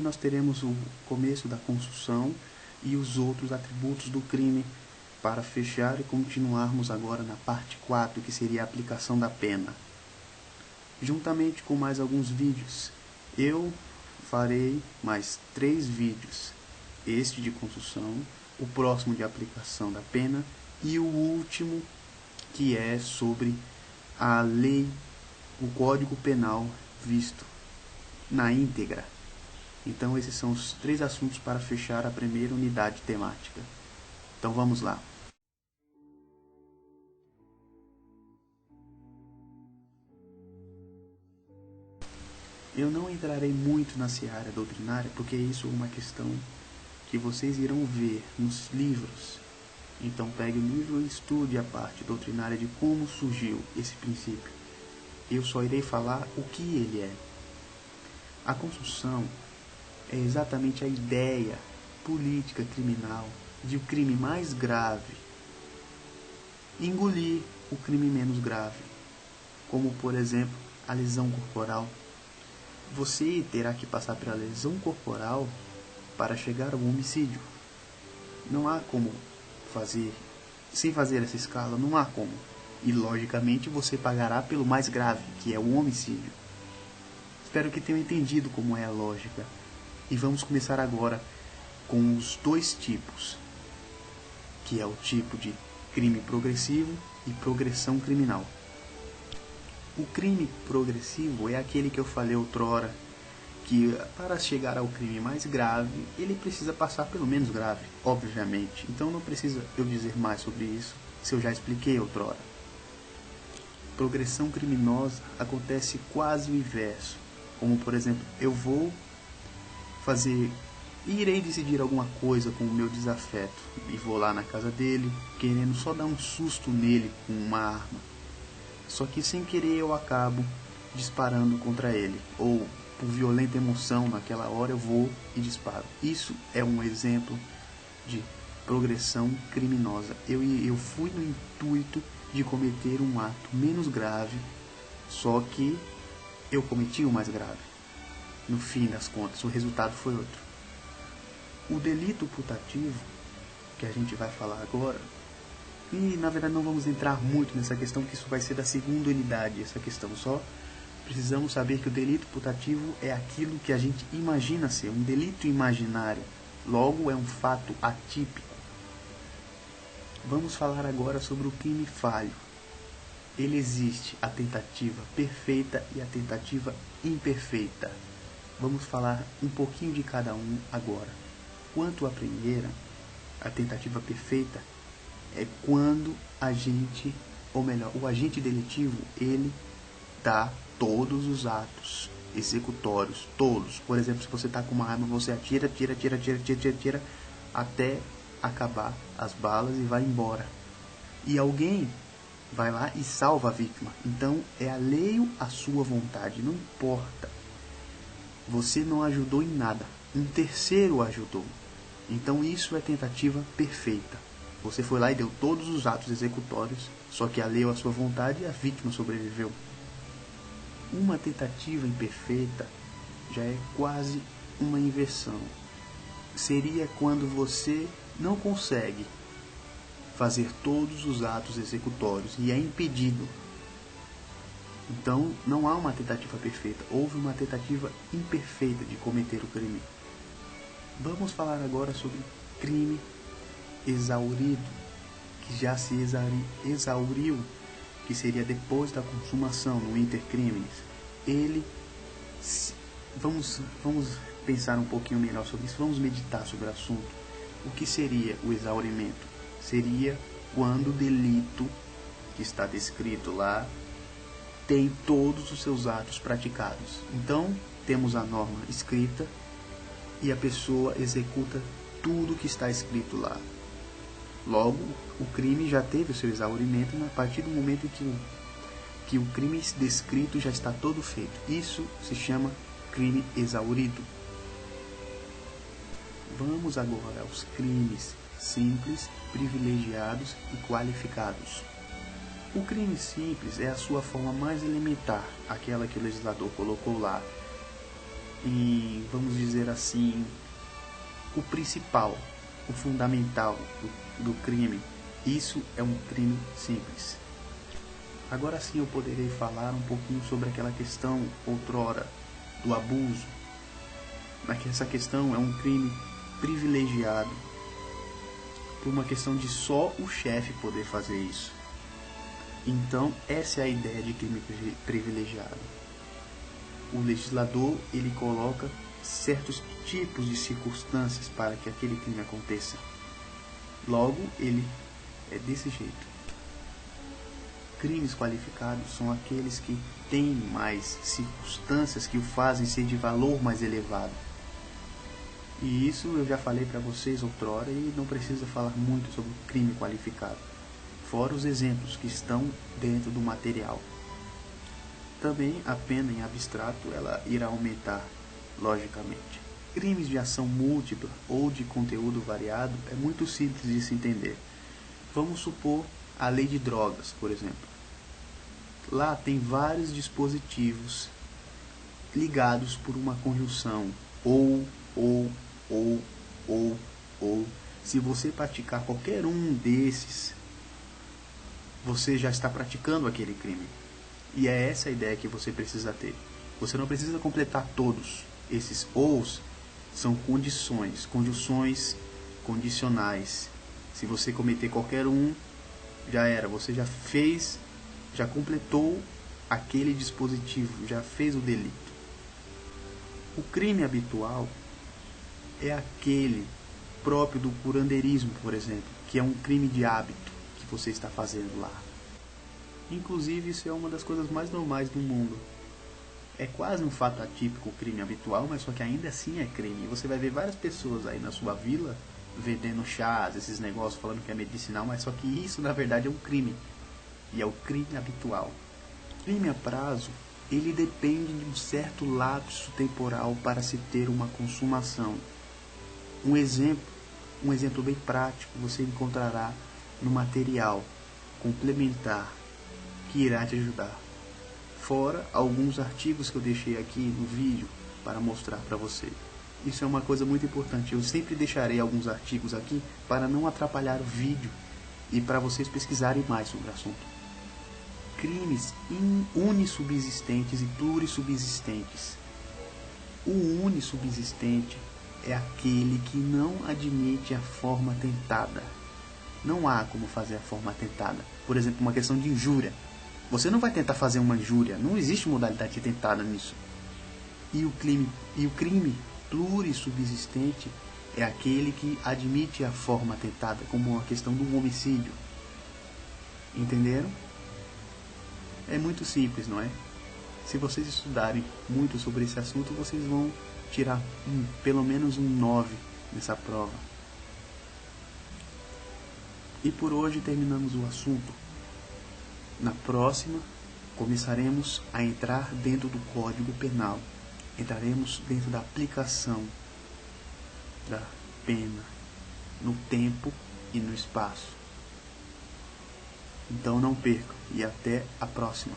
nós teremos o começo da construção e os outros atributos do crime, para fechar e continuarmos agora na parte 4, que seria a aplicação da pena. Juntamente com mais alguns vídeos, eu farei mais 3 vídeos, este de construção, o próximo de aplicação da pena e o último que é sobre a lei, o Código Penal visto na íntegra. Então esses são os 3 assuntos para fechar a primeira unidade temática. Então vamos lá. Eu não entrarei muito na seara doutrinária, porque isso é uma questão que vocês irão ver nos livros. Então pegue o livro e estude a parte doutrinária de como surgiu esse princípio. Eu só irei falar o que ele é. A construção é exatamente a ideia política criminal de o crime mais grave engolir o crime menos grave, como por exemplo a lesão corporal. Você terá que passar pela lesão corporal para chegar ao homicídio. Não há como fazer, sem fazer essa escala, não há como. E logicamente você pagará pelo mais grave, que é o homicídio. Espero que tenham entendido como é a lógica. E vamos começar agora com os 2 tipos, que é o tipo de crime progressivo e progressão criminal. O crime progressivo é aquele que eu falei outrora, que para chegar ao crime mais grave, ele precisa passar pelo menos grave, obviamente. Então não precisa eu dizer mais sobre isso, se eu já expliquei outrora. Progressão criminosa acontece quase o inverso, como por exemplo, irei decidir alguma coisa com o meu desafeto, e vou lá na casa dele, querendo só dar um susto nele com uma arma. Só que sem querer eu acabo disparando contra ele, ou por violenta emoção naquela hora eu vou e disparo. Isso é um exemplo de progressão criminosa. Eu fui no intuito de cometer um ato menos grave, só que eu cometi o mais grave. No fim das contas, o resultado foi outro. O delito putativo, que a gente vai falar agora, e na verdade não vamos entrar muito nessa questão, que isso vai ser da segunda unidade, essa questão. Só precisamos saber que o delito putativo é aquilo que a gente imagina ser, um delito imaginário, logo é um fato atípico. Vamos falar agora sobre o crime falho. Ele existe a tentativa perfeita e a tentativa imperfeita. Vamos falar um pouquinho de cada um agora. Quanto à primeira, a tentativa perfeita, é quando o agente delitivo, ele dá todos os atos executórios, todos. Por exemplo, se você está com uma arma, você atira, tira, até acabar as balas e vai embora. E alguém vai lá e salva a vítima. Então, é alheio à sua vontade, não importa. Você não ajudou em nada, um terceiro ajudou. Então, isso é tentativa perfeita. Você foi lá e deu todos os atos executórios, só que alheio à sua vontade e a vítima sobreviveu. Uma tentativa imperfeita já é quase uma inversão. Seria quando você não consegue fazer todos os atos executórios e é impedido. Então, não há uma tentativa perfeita, houve uma tentativa imperfeita de cometer o crime. Vamos falar agora sobre crime exaurido, que já se exauriu, que seria depois da consumação, no intercrimes. Vamos pensar um pouquinho melhor sobre isso, vamos meditar sobre o assunto. O que seria o exaurimento? Seria quando o delito que está descrito lá tem todos os seus atos praticados. Então, temos a norma escrita e a pessoa executa tudo que está escrito lá. Logo, o crime já teve o seu exaurimento a partir do momento em que o crime descrito já está todo feito. Isso se chama crime exaurido. Vamos agora aos crimes simples, privilegiados e qualificados. O crime simples é a sua forma mais elementar, aquela que o legislador colocou lá. em, vamos dizer assim, o principal, o fundamental do crime. Isso é um crime simples. Agora sim eu poderei falar um pouquinho sobre aquela questão outrora do abuso. Essa questão é um crime privilegiado, por uma questão de só o chefe poder fazer isso. Então essa é a ideia de crime privilegiado. O legislador, ele coloca certos tipos de circunstâncias para que aquele crime aconteça. Logo, ele é desse jeito. Crimes qualificados são aqueles que têm mais circunstâncias que o fazem ser de valor mais elevado. E isso eu já falei para vocês outrora e não precisa falar muito sobre o crime qualificado, fora os exemplos que estão dentro do material. Também a pena em abstrato ela irá aumentar, logicamente. Crimes de ação múltipla ou de conteúdo variado é muito simples de se entender. Vamos supor a lei de drogas, por exemplo. Lá tem vários dispositivos ligados por uma conjunção ou. Se você praticar qualquer um desses, você já está praticando aquele crime. E é essa a ideia que você precisa ter. Você não precisa completar todos. Esses ous são condições, conjunções condicionais. Se você cometer qualquer um, já era. Você já fez, já completou aquele dispositivo, já fez o delito. O crime habitual é aquele próprio do curandeirismo, por exemplo, que é um crime de hábito que você está fazendo lá. Inclusive, isso é uma das coisas mais normais do mundo. É quase um fato atípico o crime habitual, mas só que ainda assim é crime. Você vai ver várias pessoas aí na sua vila vendendo chás, esses negócios, falando que é medicinal, mas só que isso na verdade é um crime. E é o crime habitual. O crime a prazo, ele depende de um certo lapso temporal para se ter uma consumação. Um exemplo bem prático você encontrará no material complementar que irá te ajudar. Fora alguns artigos que eu deixei aqui no vídeo para mostrar para você. Isso é uma coisa muito importante. Eu sempre deixarei alguns artigos aqui para não atrapalhar o vídeo e para vocês pesquisarem mais sobre o assunto. Crimes unissubsistentes e plurissubsistentes. O unissubsistente é aquele que não admite a forma tentada. Não há como fazer a forma tentada. Por exemplo, uma questão de injúria. Você não vai tentar fazer uma injúria. Não existe modalidade de tentada nisso. E o crime plurissubsistente é aquele que admite a forma tentada, como a questão do homicídio. Entenderam? É muito simples, não é? Se vocês estudarem muito sobre esse assunto, vocês vão tirar pelo menos um 9 nessa prova. E por hoje terminamos o assunto. Na próxima, começaremos a entrar dentro do Código Penal. Entraremos dentro da aplicação da pena no tempo e no espaço. Então não percam e até a próxima.